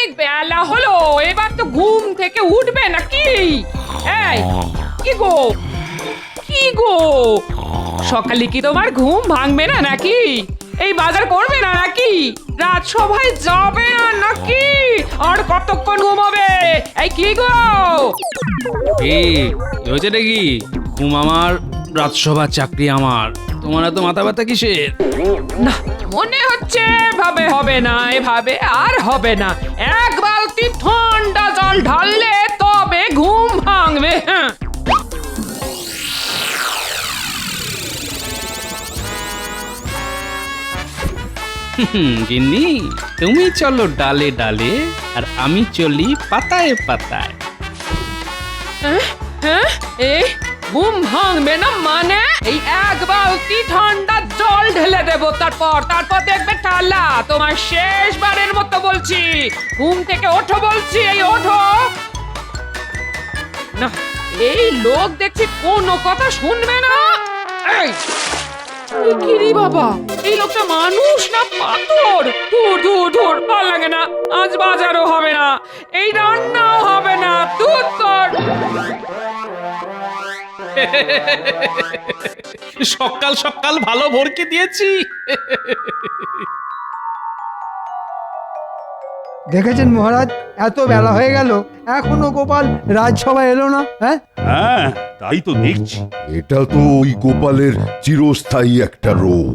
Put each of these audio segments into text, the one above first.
অনেক বেলা হলো, এবার তো ঘুম থেকে উঠবে নাকি? এই কি গো, কি গো, সকালে কি তোমার ঘুম ভাঙবে না নাকি? এই বাজার করবে না নাকি? রাজসভায় যাবে না নাকি? আর কতক্ষণ ঘুমাবে? এই কি গো? হয়েছে নাকি? ঘুম আমার, রাজসভার চাকরি আমার। তোমার এত মাথা ব্যথা কিসের? না, মনে হচ্ছে এভাবে হবে না, এভাবে আর হবে না। এক বালতি ঠান্ডা জল ঢাললে তবে ঘুম ভাঙবে। হ্যাঁ, গিন্নি, তুমি চলো ডালে ডালে, আর আমি চলি পাতায় পাতায়। হ্যাঁ, এই ঘুম ভাঙবে না মানে? এই এক বালতি ঠান্ডা জল ঢেলে দেবো, তারপর দেখবে ঠাল্লা। তোমার শেষবারের মতো বলছি, ঘুম থেকে ওঠো বলছি, এই ওঠো। না, এই লোক দেখছি কোনো কথা শুনবে না। এই কি রে বাবা, এই লোকটা মানুষ না পাথর? ধুর ধুর ধুর, ভালো লাগে না। আজ বাজারও হবে না, এই রান্নাও হবে না। দুধ তোর সকাল সকাল ভালো ভরকে দিয়েছি। দেখেছেন মহারাজ, এত বেলা হয়ে গেল এখনো গোপাল রাজসভায় এলো না। হ্যাঁ, হ্যাঁ, তাই তো দেখছি। এটা তো ওই গোপালের চিরস্থায়ী একটা রোগ।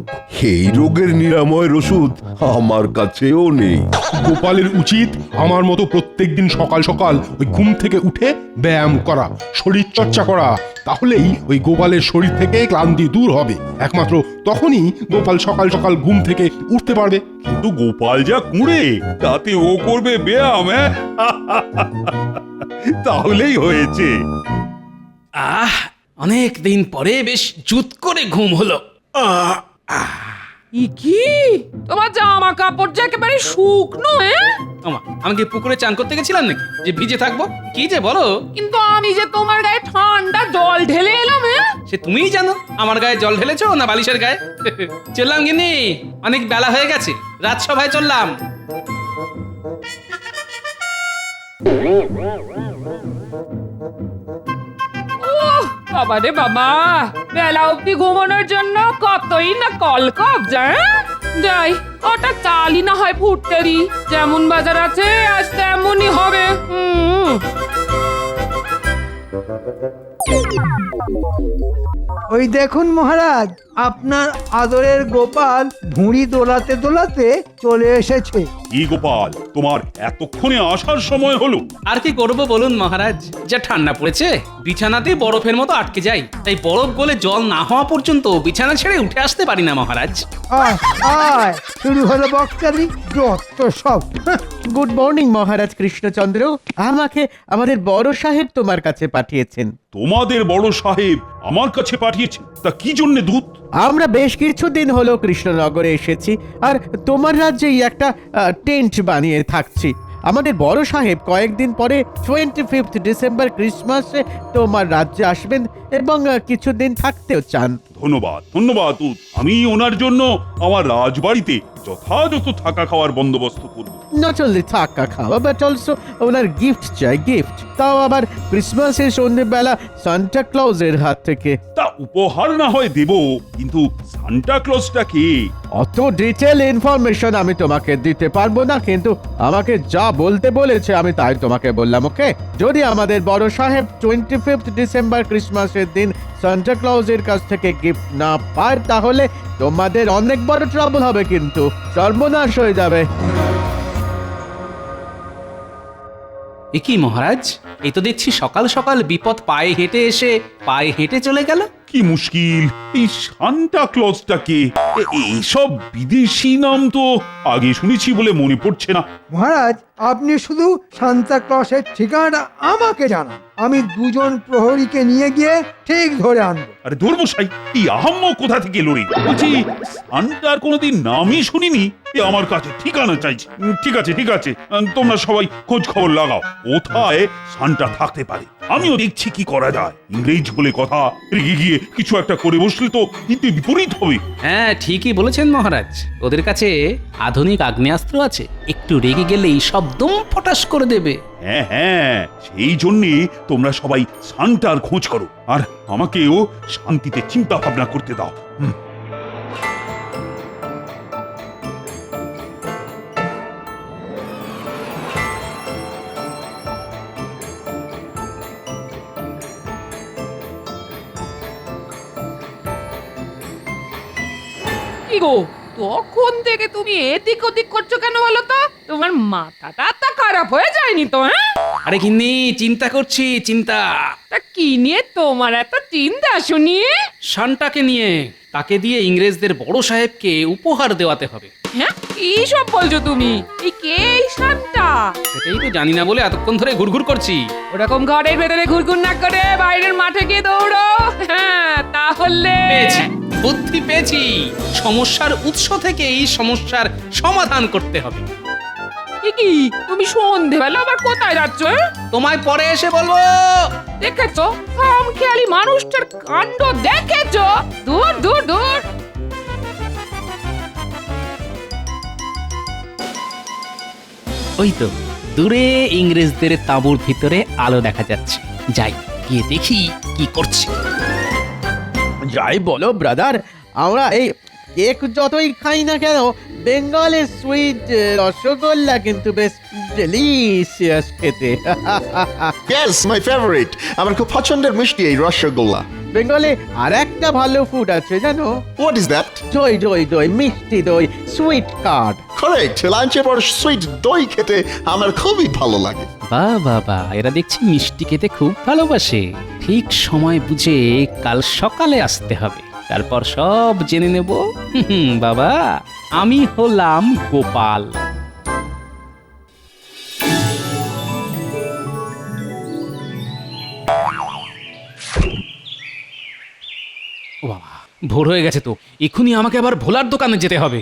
এই রোগের নিরাময়ের ওষুধ আমার কাছেও নেই। গোপালের উচিত আমার মতো প্রত্যেকদিন সকাল সকাল ওই ঘুম থেকে উঠে ব্যায়াম করা, শরীর চর্চা করা। তাহলেই ওই গোপালের শরীর থেকে ক্লান্তি দূর হবে। একমাত্র তখনই গোপাল সকাল সকাল ঘুম থেকে উঠতে পারবে। কিন্তু গোপাল যা কুঁড়ে, তাতে ও করবে ব্যায়াম? তাহলেই হয়েছে। অনেক দিন পরে বেশ জুত করে ঘুম হলো। কি তোমার জামা কাপড় যে একেবারে শুকনো? আমি কি পুকুরে চান করতে গেছিলাম নাকি যে ভিজে থাকবো? কি যে বলো! কিন্তু আমি যে তোমার গায়ে ঠান্ডা জল ঢেলে এলাম। সে তুমিই জানো আমার গায়ে জল ঢেলেছো না বালিশের গায়ে। চললাম গিন্নি, অনেক বেলা হয়ে গেছে, রাজসভায় চললাম। বাবা রে বাবা, বেলা অব্দি ঘুমানোর জন্য কতই না কলকব যায়। যাই, ওটা চালই না হয় ফুটতেরি। যেমন বাজার আছে আজ তেমনই হবে। ওই দেখুন মহারাজ, আপনার আদরের গোপাল ভুঁড়ি দোলাতে দোলাতে চলে এসেছে। কি গোপাল, তোমার এতক্ষণে আসার সময় হলো? আর কি করবো বলুন মহারাজ, যা ঠান্ডা পড়েছে বিছানাতেই বরফের মতো আটকে যাই। তাই বরফ গলে জল না হওয়া পর্যন্ত বিছানা ছেড়ে উঠে আসতে পারি না মহারাজ। আয় আয়, শুরু হলো বক্তারি, যত সব। গুড মর্নিং মহারাজ কৃষ্ণচন্দ্র। আমাকে আমাদের বড় সাহেব তোমার কাছে পাঠিয়েছেন। তোমাদের বড় সাহেব আমার কাছে পাঠিয়েছেন? তা কি জন্য দূত? আমরা বেশ কিছুদিন হলো কৃষ্ণনগরে এসেছি, আর তোমার রাজ্যেই একটা টেন্ট বানিয়ে থাকছি। আমাদের বড় সাহেব কয়েকদিন পরে 25 ডিসেম্বর ক্রিসমাসে তোমার রাজ্যে আসবেন এবং কিছুদিন থাকতেও চান। ধন্যবাদ ধন্যবাদ দূত। আমি ওনার জন্য আমার রাজবাড়িতে যথাযথ থাকা খাওয়ার বন্দোবস্ত করব। নট অনলি থাকা খাওয়া বাট অলসো ওনার গিফট চাই, গিফট। তাও আবার ক্রিসমাসের সন্ধ্যেবেলা সান্টা ক্লজের হাত থেকে। তা উপহার না হয় দেব, কিন্তু সান্টা ক্লজটা কে? অত ডিটেল ইনফরমেশন আমি তোমাকে দিতে পারবো না, কিন্তু আমাকে যা বলতে বলেছে আমি তাই তোমাকে বললাম। ওকে, যদি আমাদের বড় সাহেব 25 ডিসেম্বর ক্রিসমাসের দিন সান্টা ক্লজের কাছ থেকে গিফট না পায়, তাহলে তোমাদের অনেক বড় ট্রাবল হবে, কিন্তু সর্বনাশ হয়ে যাবে। এ কি মহারাজ, এই তো দেখছি সকাল সকাল বিপদ পায়ে হেঁটে এসে পায়ে হেঁটে চলে গেল। কি মুশকিল, এই সান্টা ক্লজটা কে? এইসব বিদেশি নাম তো আগে শুনেছি বলে মনে পড়ছে না। মহারাজ, আপনি শুধু সান্তা ক্লসের ঠিকানাটা আমাকে জানান, আমি দুজন প্রহরীকে নিয়ে গিয়ে ঠিক ধরে আনবো। আরে ধর্মশাই, এই আহাম্ম কোথা থেকে লড়ি? বলছি সান্টার কোনোদিন নামই শুনিনি, এ আমার কাছে ঠিকানা চাইছে। ঠিক আছে ঠিক আছে, তোমরা সবাই খোঁজ খবর লাগাও, কোথায় সান্টা থাকতে পারে। আমিও দেখছি কি করা যায়। ইংরেজ বলে কথা, রেগে গিয়ে কিছু একটা করে বসলে তো কিন্তু বিপরীত হবে। হ্যাঁ ঠিকই বলেছেন মহারাজ, ওদের কাছে আধুনিক আগ্নেয়াস্ত্র আছে, একটু রেগে গেলেই সব দম ফটাস করে দেবে। হ্যাঁ হ্যাঁ, সেই জন্যে তোমরা সবাই সান্টার খোঁজ করো, আর আমাকেও শান্তিতে চিন্তা ভাবনা করতে দাও। কি গো, তখন থেকে তুমি এদিক ওদিক করছো কেন বলো তো? তোমার মাথাটা তা খারাপ হয়ে যায়নি তো? হ্যাঁ, আরে গিন্নি, চিন্তা করছি, চিন্তা তা কি নিয়ে তোমার এত চিন্তা শুনি? শানটাকে নিয়ে। তাকে দিয়ে ইংরেজদের বড় সাহেবকে উপহার দেওয়াতে হবে। হ্যাঁ, কি সব বলছো তুমি? এই কে এই শানটা? সেটাই তো জানি না বলে এতক্ষণ ধরে ঘুরঘুর করছি। ওরকম ঘরের ভেতরে ঘুরঘুর না করে বাইরের মাঠে গিয়ে দৌড়ো। হ্যাঁ, তাহলে পেয়েছি, বুদ্ধি পেয়েছি। সমস্যার উৎস থেকেই সমস্যার সমাধান করতে হবে। এ কি, তুমি সন্ধেবেলা আবার কোথায় যাচ্ছ? তোমায় পরে এসে বলবো। দেখেছো, খামখেয়ালি মানুষটার কাণ্ড দেখেছো? দূর দূর দূর। ওই তো দূরে ইংরেজদের তাঁবুর ভিতরে আলো দেখা যাচ্ছে, যাই গিয়ে দেখি কি করছে। যাই বলো ব্রাদার, আমরা এই কেক যতই খাই না কেন, বেঙ্গলের সুইট রসগোল্লা কিন্তু বেশ ডেলিশিয়াস খেতে। ইয়েস মাই ফেভারিট, আমার খুব পছন্দের মিষ্টি এই রসগোল্লা। বেঙ্গলে আর একটা ভালো ফুড আছে জানো? What is that? দই দই দই, মিষ্টি দই, সুইট কার্ড। কারেক্ট, লাঞ্চের পর সুইট দই খেতে আমার খুবই ভালো লাগে। বাহ বাবা, এরা দেখছি মিষ্টি খেতে খুব ভালোবাসে। ঠিক সময় বুঝে কাল সকালে আসতে হবে, তারপর সব জেনে নেব। বাবা, আমি হলাম গোপাল। ও বাবা, ভোর হয়ে গেছে তো, এক্ষুনি আমাকে আবার ভোলার দোকানে যেতে হবে।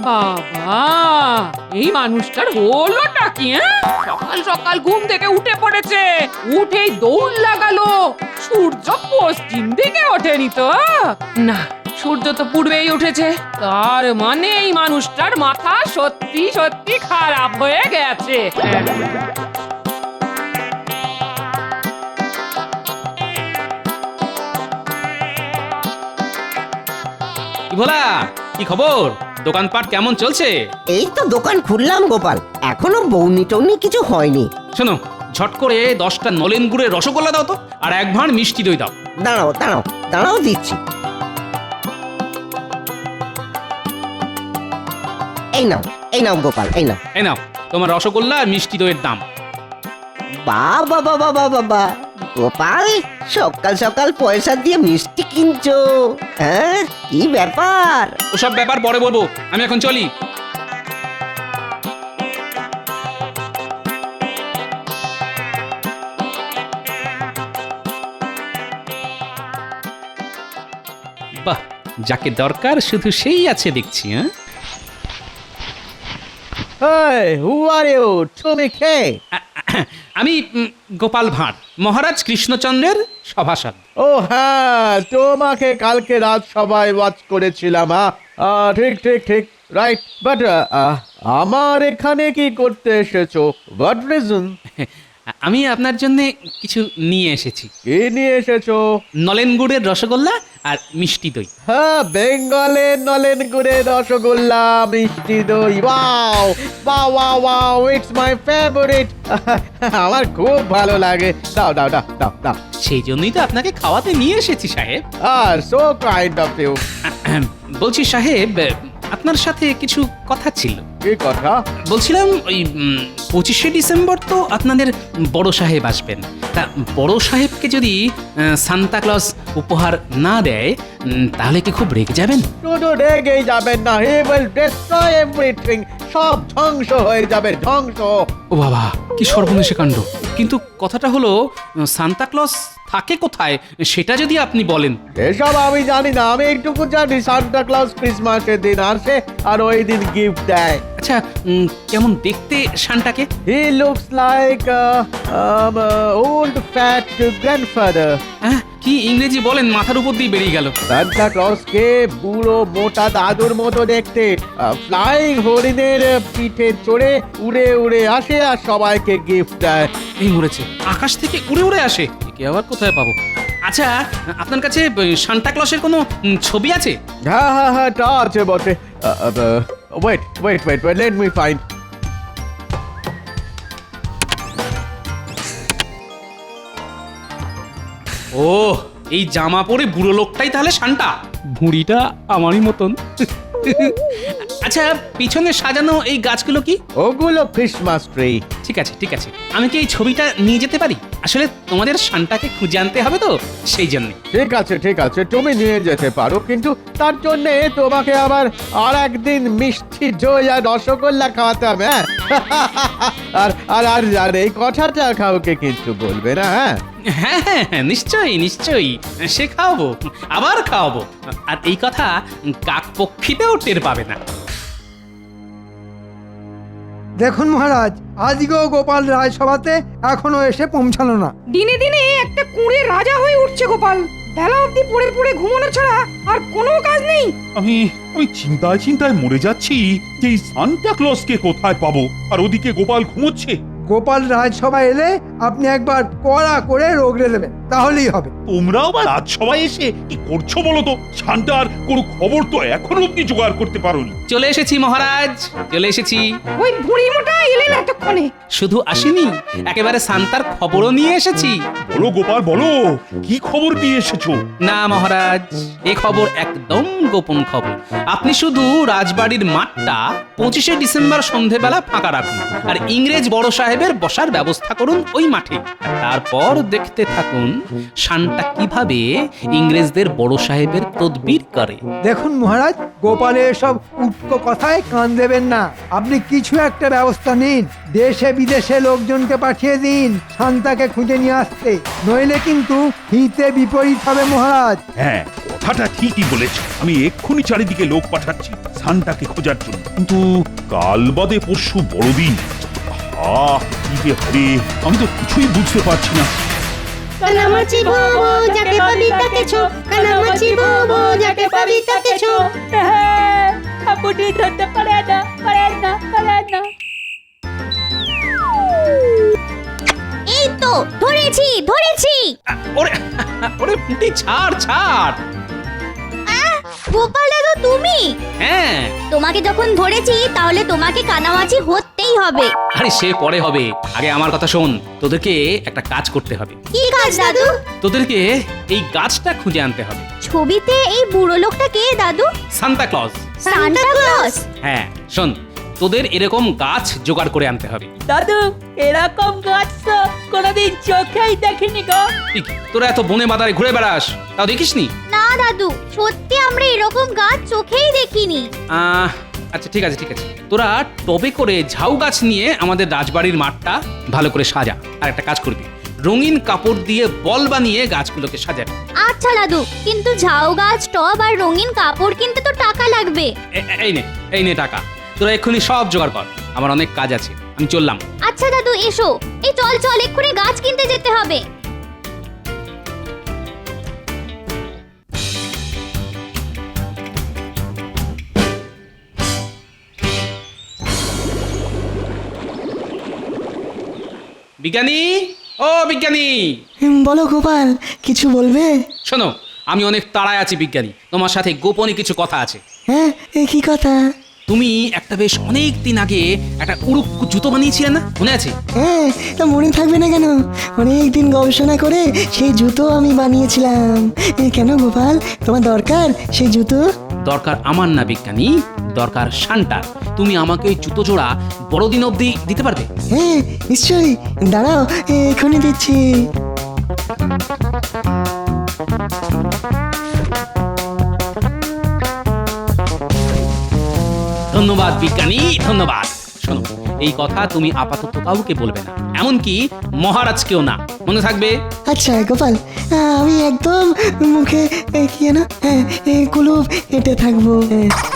বাবা, এই মানুষটার হলোটা কি? সকাল সকাল ঘুম থেকে উঠে পড়েছে, উঠেই দৌড় লাগালো। সূর্য পশ্চিম দিকে ওঠেনি তো? না, সূর্য তো পূর্বেই উঠেছে। তার মানে এই মানুষটার মাথা সত্যি সত্যি খারাপ হয়ে গেছে। কি ভোলা, কি খবর? দোকানপাট কেমন চলছে? এই তো দোকান খুললাম গোপাল, এখনো বৌনি টৌনি কিছু হয়নি। শোনো, ঝট করে 10টা নলেন গুড়ের রসগোল্লা দাও তো, আর 1 ভাঁড় মিষ্টি দই দাও। দাঁড়াও দাঁড়াও দাঁড়াও, দিচ্ছি। এই নাও, এই নাও গোপাল, এই নাও। এই নাও তোমার রসগোল্লা আর মিষ্টি দইয়ের দাম। বাবা বাবা বাবা বাবা, গোপাল সকাল সকাল পয়সা দিয়ে মিষ্টি কিনছো? হ্যাঁ, কি ব্যাপার? ওসব ব্যাপার পরে বলবো, আমি এখন চলি। বাহ, যাকে দরকার শুধু সেই আছে দেখছি। Hey, who are you? তুমি কে? আমি গোপাল ভাঁড়, মহারাজ কৃষ্ণচন্দ্রের সভাসদ। ও হ্যাঁ, তোমাকে কালকে রাত সবাই ওয়াচ করেছিলাম। ঠিক ঠিক ঠিক, রাইট। বাট আমার এখানে কি করতে এসেছো? What reason? আমি আপনার জন্য কিছু নিয়ে এসেছি। কি নিয়ে এসেছো? নলেন গুড়ের রসগোল্লা আর মিষ্টি দই। হ্যাঁ, বেঙ্গলের নলেন গুড়ের রসগোল্লা, মিষ্টি দই। Wow wow wow wow, it's my favourite. আমার খুব ভালো লাগে। দাও দাও দাও দাও দাও। সেই জন্যই তো আপনাকে খাওয়াতে নিয়ে এসেছি সাহেব। আর সো কাইন্ড অফ ইউ। বলছি সাহেব, আপনার সাথে কিছু কথা ছিল। কি কথা? বলছিলাম ওই 25শে ডিসেম্বর তো আপনাদের বড় সাহেব আসবেন, তা বড় সাহেবকে যদি সান্তা ক্লজ উপহার না দেয় তাহলে কি খুব রেগে যাবেন? শুধু রেগেই যাবেন না, হি উইল ডিস্ট্রয় এভরিথিং। সব ধ্বংস হয়ে যাবে, ধ্বংস। ও বাবা, কি সর্বনেশে কাণ্ড। কিন্তু কথাটা হলো সান্তা ক্লজ থাকে কোথায় সেটা যদি আপনি বলেন। এসব আমি জানি না, আমি একটুকু জানি সান্টা ক্লজ ক্রিসমাসের দিন আসে আর ওই দিন গিফট দেয়। আচ্ছা কেমন দেখতে সান্টাকে? He looks like old fat grandfather. হ্যাঁ, কি ইংরেজি বলেন, মাথার উপর দিয়ে বেরিয়ে গেল। সান্টা ক্লজকে বুড়ো মোটা দাদুর মতো দেখতে, ফ্লাইং হরিণের পিঠে চড়ে উড়ে উড়ে আসে আর সবাইকে গিফট দেয়। এই মরেছে, আকাশ থেকে উড়ে উড়ে আসে, একে আবার কোথায় পাবো? আচ্ছা, আপনার কাছে সান্টা ক্লসের কোনো ছবি আছে? হ্যাঁ হ্যাঁ হ্যাঁ, তা আছে বটে। wait, let me find. ও, এই জামা পরে বুড়ো লোকটাই তাহলে সান্টা, ভুঁড়িটা আমারই মতন। আচ্ছা, পিছনে সাজানো এই গাছগুলো কি? ওগুলো ক্রিসমাস ট্রি। ঠিক আছে ঠিক আছে, আমি কি এই ছবিটা নিয়ে যেতে পারি? আসলে তোমাদের সান্টাকে খুঁজে আনতে হবে তো, সেই জন্য। ঠিক আছে, তুমি নিয়ে যেতে পারো, কিন্তু তার জন্য তোমাকে আবার আর একদিন মিষ্টি দই আর রসগোল্লা খাওয়াতে হবে। হ্যাঁ? আর আর আর আর এই কথাটা কাউকে কিন্তু বলবে না। হ্যাঁ হ্যাঁ হ্যাঁ হ্যাঁ, নিশ্চয়ই নিশ্চয়ই, সে খাওয়াবো, আবার খাওয়াবো। আর এই কথা কাক পক্ষীতেও টের পাবে না। দেখুন মহারাজ, আজকেও গোপাল রাজসভাতে এখনো এসে পৌঁছালো না। দিনে দিনে একটা কুঁড়ে রাজা হয়ে উঠছে গোপাল। বেলা অবধি পড়ে পড়ে ঘুমানো ছাড়া আর কোনো কাজ নেই। আমি চিন্তায় মরে যাচ্ছি যে এই সান্টা ক্লজকে কোথায় পাবো, আর ওদিকে গোপাল ঘুমোচ্ছে। গোপাল রাজসভা এলে আপনি একবার কড়া করে রোগড়ে দেবেন, তাহলেই হবে। তোমরাও বা রাজসভায় এসে কি করছো বলো তো? সান্টার কোনো খবর তো এখনো অব্দি জোগাড় করতে পারোনি। চলে এসেছি মহারাজ, চলে এসেছি। ওই বুড়ি মোটা এলেন এতক্ষণে। শুধু আসিনি, একেবারে সান্তার খবরও নিয়ে এসেছি। বলো গোপাল, বলো কি খবর নিয়ে এসেছো? না মহারাজ, এ খবর একদম গোপন খবর। আপনি শুধু রাজবাড়ির মাঠটা 25শে ডিসেম্বর সন্ধেবেলা ফাঁকা রাখুন, আর ইংরেজ বড় সাহেবের বসার ব্যবস্থা করুন ওই মাঠে। তারপর দেখতে থাকুন সান্টা কিভাবে ইংরেজদের বড় সাহেবের তদবির করে। দেখুন মহারাজ, গোপালের সব উটকো কথায় কান দেবেন না। আপনি কিছু একটা ব্যবস্থা নিন, দেশে বিদেশে লোকজনকে পাঠিয়ে দিন শান্তাকে খুঁজে নিয়ে আসতে, নইলে কিন্তু হিতে বিপরীত হবে মহারাজ। হ্যাঁ, কথাটা ঠিকই বলেছ। আমি এক্ষুনি চারিদিকে লোক পাঠাচ্ছি সান্টাকে খোঁজার জন্য। কিন্তু কাল বাদে পরশু বড়দিন। কি যে হবে আমি তো কিছুই বুঝতে পারছি না। কানামাছি ভোবো যাকে পাবি তাকে ছো, কানামাছি ভোবো যাকে পাবি তাকে ছো। আপনি ধরতে পারে না। এই তো ধরেছি। ওরে ওরে পুঁটি, ছাড়। গোপাল দাদু তুমি? হ্যাঁ, তোমাকে যখন ধরেছি তাহলে তোমাকে কানামাছি হতেই হবে। আরে সে পরে হবে, আগে আমার কথা শোন। তোদেরকে একটা কাজ করতে হবে। কি কাজ দাদু? তোদেরকে এই গাছটা খুঁজে আনতে হবে। ছবিতে এই বুড়ো লোকটা কে দাদু? Santa Claus. Santa Claus? হ্যাঁ শোন, তোদের এরকম গাছ জোগাড় করে আনতে হবে। দাদু, এরকম গাছ তো কোনোদিন চোখেই দেখিনি গো। তোরা এত বনে বাদারে ঘুরে বেড়াস, তাও দেখিসনি? না দাদু, সত্যি আমরা এরকম গাছ চোখেই দেখিনি। আচ্ছা ঠিক আছে, তোরা টবে করে ঝাউ গাছ নিয়ে আমাদের রাজবাড়ির মাঠটা ভালো করে সাজা। আর একটা কাজ করবি, রঙিন কাপড় দিয়ে বল বানিয়ে গাছগুলোকে সাজাবি। আচ্ছা দাদু, কিন্তু ঝাউ গাছ, টব আর রঙিন কাপড় কিনতে তো টাকা লাগবে। এই নে টাকা, তোরা এক্ষুনি সব জোগাড় কর, আমার অনেক কাজ আছে, আমি চললাম। আচ্ছা দাদু এসো, এই চল এক্ষুনি গাছ কিনতে যেতে হবে। বিজ্ঞানী, ও বিজ্ঞানী। বলো গোপাল, কিছু বলবে? শোনো, আমি অনেক তাড়ায় আছি বিজ্ঞানী, তোমার সাথে গোপনে কিছু কথা আছে। হ্যাঁ, কি কথা? তুমি একটা বেশ অনেক দিন আগে একটা উড়ুক্কু জুতো বানিয়েছিলে না, মনে আছে? হ্যাঁ, তা মনে থাকবে না কেন? অনেক দিন গবেষণা করে সেই জুতো আমি বানিয়েছিলাম। কেন গোপাল, তোমার দরকার সেই জুতো? দরকার আমার না বিজ্ঞানী, দরকার শান্টার। তুমি আমাকে ওই জুতো জোড়া বড়দিন অবধি দিতে পারবে? হ্যাঁ নিশ্চয়ই, দাঁড়াও এখনই দিচ্ছি। ধন্যবাদ বিজ্ঞানী, ধন্যবাদ। শোনো, এই কথা তুমি আপাতত কাউকে বলবে না, এমনকি মহারাজকেও না, মনে থাকবে? আচ্ছা গোপাল, আমি একদম মুখে কি যেন কুলুপ হেঁটে থাকবো।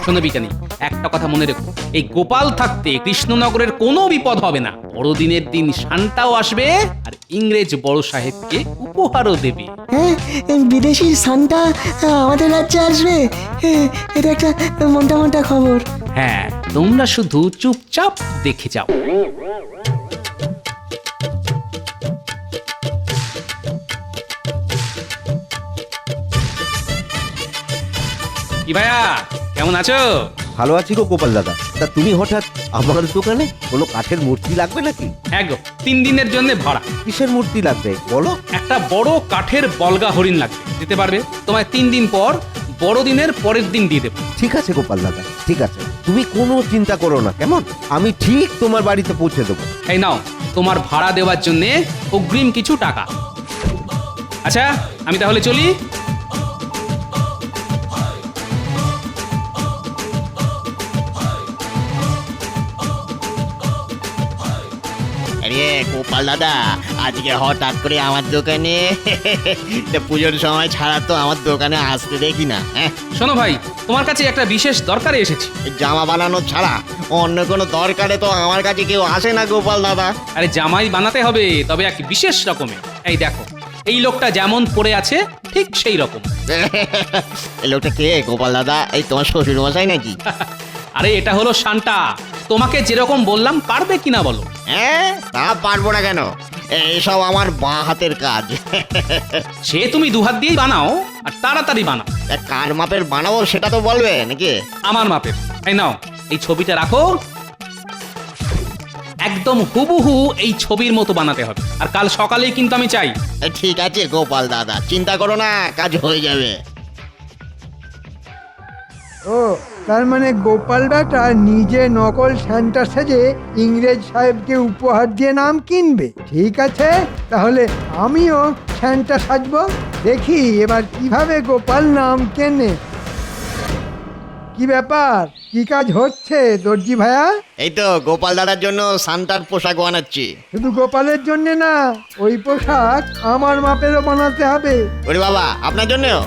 শোনো বিজ্ঞানী, একটা কথা মনে রেখো, এই গোপাল থাকতে কৃষ্ণনগরের কোনো বিপদ হবে না। বড়দিনের দিন শান্তাও আসবে আর ইংরেজ বড় সাহেবকে উপহারও দেবে। হ্যাঁ, বিদেশি সান্টা আমাদের রাজ্যে আসবে, এটা একটা মোটা মোটা খবর। হ্যাঁ, তোমরা শুধু চুপচাপ দেখে যাও। কি ভাইয়া, কেমন আছো? ভালো আছি গো গোপাল দাদা। তা তুমি হঠাৎ আমার দোকানে? কোনো কাঠের মূর্তি লাগবে নাকি? হ্যাঁ গো, 3 দিনের জন্য ভাড়া। কিসের মূর্তি লাগবে বলো? একটা বড় কাঠের বলগা হরিণ লাগবে, দিতে পারবে? তোমায় 3 দিন পর বড়দিনের পরের দিন দিয়ে দেবো। ঠিক আছে গোপাল দাদা, ঠিক আছে, তুমি কোনো চিন্তা করো না, কেমন? আমি ঠিক তোমার বাড়িতে পৌঁছে দেবো। এই নাও তোমার ভাড়া দেওয়ার জন্য অগ্রিম কিছু টাকা। আচ্ছা, আমি তাহলে চলি। আরে গোপাল দাদা, আজকে হঠাৎ করে আমার দোকানে পুজোর সময় ছাড়া তো আমার দোকানে আসতে দেখি না। শোনো ভাই, তোমার কাছে একটা বিশেষ দরকারে এসেছি। জামা বানানো ছাড়া অন্য কোনো দরকারে তো আমার কাছে কেউ আসে না গোপাল দাদা। আরে জামাই বানাতে হবে, তবে এক বিশেষ রকমের। এই দেখো, এই লোকটা যেমন পড়ে আছে ঠিক সেই রকম। এই লোকটা কে গোপাল দাদা? এই তোমার শ্বশুর মশাই নাকি? আরে এটা হলো শান্তা। তোমাকে যেরকম বললাম, পারবে কিনা বলো? হ্যাঁ, তা পারবো না কেন, এইসব আমার বাঁ হাতের কাজ। সে তুমি 2 হাত দিয়েই বানাও, আর তাড়াতাড়ি বানাও। কার মাপের বানাবো সেটা তো বলবে নাকি? আমার মাপের। এই নাও, এই ছবিটা রাখো। একদম হুবহু এই ছবির মতো বানাতে হবে, আর কাল সকালেই কিন্তু আমি চাই। ঠিক আছে গোপাল দাদা, চিন্তা করো না, কাজ হয়ে যাবে। ও, তার মানে গোপাল বেটা নিজে নকল সান্টা সেজে ইংরেজ সাহেবকে উপহার দিয়ে নাম কিনবে। ঠিক আছে, তাহলে আমিও সান্টা সাজবো। দেখি এবার কিভাবে গোপাল নাম কেনে। কি ব্যাপার, কি কাজ হচ্ছে দর্জি ভাইয়া? এই তো গোপাল দাদার জন্য সান্টার পোশাক বানাচ্ছি। শুধু গোপালের জন্য না, ওই পোশাক আমার মাপেরও বানাতে হবে। ওরে বাবা, আপনার জন্যও?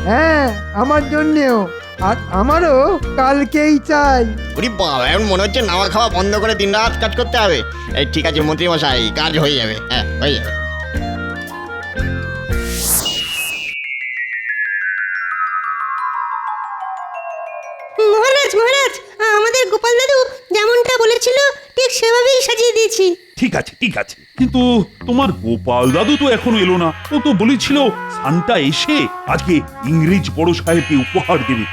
হ্যাঁ, আমার জন্যেও, আর আমারও কালকেই চাই। ওরে বাবা, এখন মনে হচ্ছে নাওয়া খাওয়া বন্ধ করে দিন রাত কাজ করতে হবে। এই ঠিক আছে মন্ত্রী মশাই, কাজ হয়ে যাবে। হ্যাঁ, হয়ে যাবে। মহারাজ মহারাজ, আমাদের গোপাল দাদু যেমনটা বলেছিল ঠিক সেভাবেই সাজিয়ে দিয়েছি। ঠিক আছে, ঠিক আছে, কিন্তু তোমার গোপাল দাদু তো এখনো এলো না। ও তো বলেছিল সান্টা এসে আজকে ইংরেজ বড় সাহেবকে উপহার দেবে।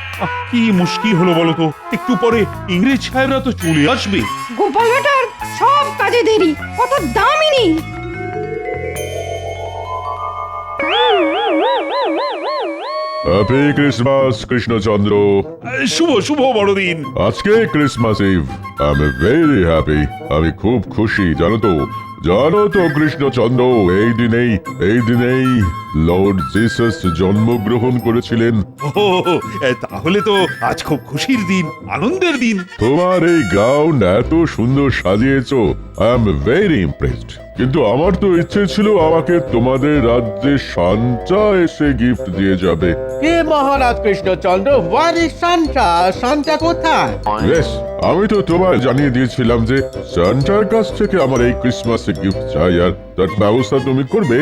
কি মুশকিল হলো বলো তো, একটু পরে ইংরেজ সাহেবরা তো চলে আসবে। গোপাল বেটার সব কাজে দেরি, কত দামিনী। Happy Christmas Krishnachandra. শুভ শুভ বড়দিন। আজকে Christmas eve. I am very happy. আমি খুব খুশি, জানো তো কৃষ্ণচন্দ্র, এই দিনেই লর্ড জিসাস জন্মগ্রহণ করেছিলেন। ও, তাহলে তো আজ খুব খুশির দিন, আনন্দের দিন। তোমার এই গ্রাউন্ড এত সুন্দর সাজিয়েছো, আই এম ভেরি ইমপ্রেসড। কিন্তু আমার তো ইচ্ছে ছিল আমাকে তোমাদের রাজ্যে সান্টা এসে গিফট দিয়ে যাবে। কে মহারাজ কৃষ্ণচন্দ্র? সান্টা কোথায়? বেশ, আমি তো তোমায় জানিয়ে দিয়েছিলাম যে সান্টার কাছ থেকে আমার এই ক্রিসমাসে গিফট চাই, আর তার ব্যবস্থা তুমি করবে।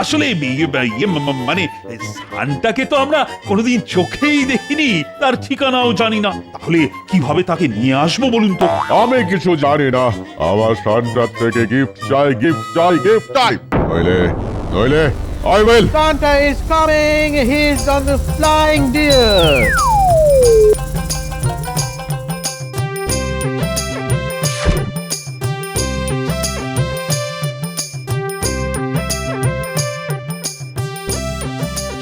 আসলে মানে সান্টাকে তো আমরা কোনোদিন চোখেই দেখিনি, তার ঠিকানাও জানি না। তাহলে কিভাবে তাকে নিয়ে আসবো বলুন তো? আমি কিছু জানি না, আমার সান্টার থেকে গিফট চাই। নইলে I will. Santa is coming. He's on the flying deer.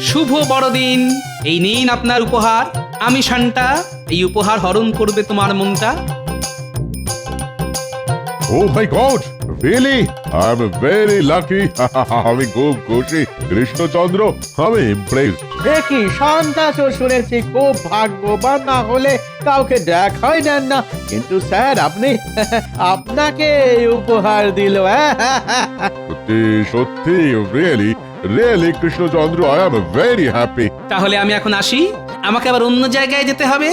শুভ বড়দিন। এই নিন আপনার উপহার। আমি শান্তা, এই উপহার হরণ করবে তোমার মনটা। Oh my God! Really? I'm very lucky. আমি খুব খুশি কৃষ্ণচন্দ্র, আমি ইমপ্রেসড। দেখি সান্তা তো শুনেছি খুব ভাগ্যবান, না হলে কাউকে দেখাই দেন না। কিন্তু স্যার আপনাকে উপহার দিল। সত্যি really really Krishnachandra, I am very happy. তাহলে আমি এখন আসি, আমাকে আবার অন্য জায়গায় যেতে হবে।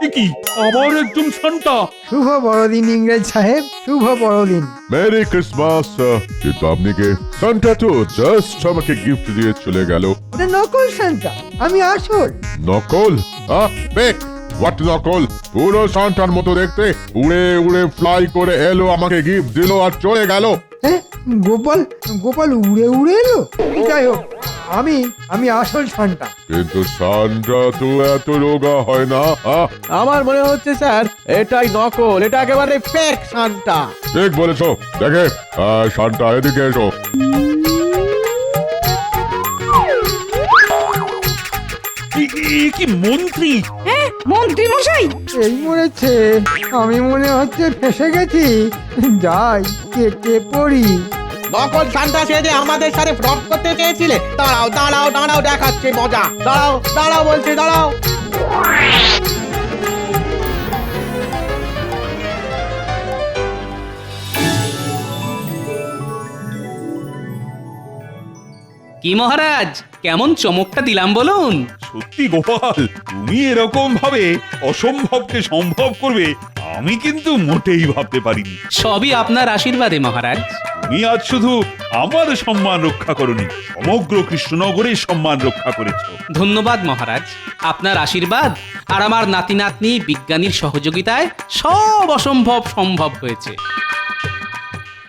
এ কি আবার একজন সান্টা? শুভ বড়দিন ইংরেজ সাহেব, শুভ বড়দিন। Merry Christmas. কিন্তু আপনি কে? সান্টা তো জাস্ট আমাকে গিফট দিয়ে চলে গেল। ওটা নকল সান্টা, আমি আসল। নকল? বেক হোয়াট নকল? পুরো সান্টার মতো দেখতে, উড়ে উড়ে ফ্লাই করে এলো, আমাকে গিফট দিল আর চলে গেল। হ্যাঁ, গোপাল গোপাল উড়ে উড়ে এলো। যাই হোক, আমি আসল সান্টা। কিন্তু সান্টা তো এত রোগা হয় না। আমার মনে হচ্ছে স্যার এটাই নকল, এটা একেবারে ফেক সান্টা। ঠিক বলেছো। দেখে সান্টা, এদিকে এসো। এ কি মন্ত্রী? হ্যাঁ মন্ত্রী মশাই, এই মরেছে, আমি মনে হচ্ছে ফেসে গেছি। যাই, কেটে পড়ি। নকল সান্টা সেজে আমাদের সাথে ফ্রড করতে চেয়েছিলে? দাঁড়াও দাঁড়াও দাঁড়াও, দেখাচ্ছে মজা। দাঁড়াও দাঁড়াও বলছি, দাঁড়াও। কি মহারাজ, কেমন চমকটা দিলাম বলুন? সত্যি গোপাল, তুমি এরকম ভাবে অসম্ভবকে সম্ভব করবে আমি কিন্তু মোটেই ভাবতে পারিনি। সবই আপনার আশীর্বাদে মহারাজ। তুমি আজ শুধু আমার সম্মান রক্ষা করনি, সমগ্র কৃষ্ণনগরের সম্মান রক্ষা করেছো। ধন্যবাদ মহারাজ, আপনার আশীর্বাদ আর আমার নাতি নাতনি বিজ্ঞানীর সহযোগিতায় সব অসম্ভব সম্ভব হয়েছে।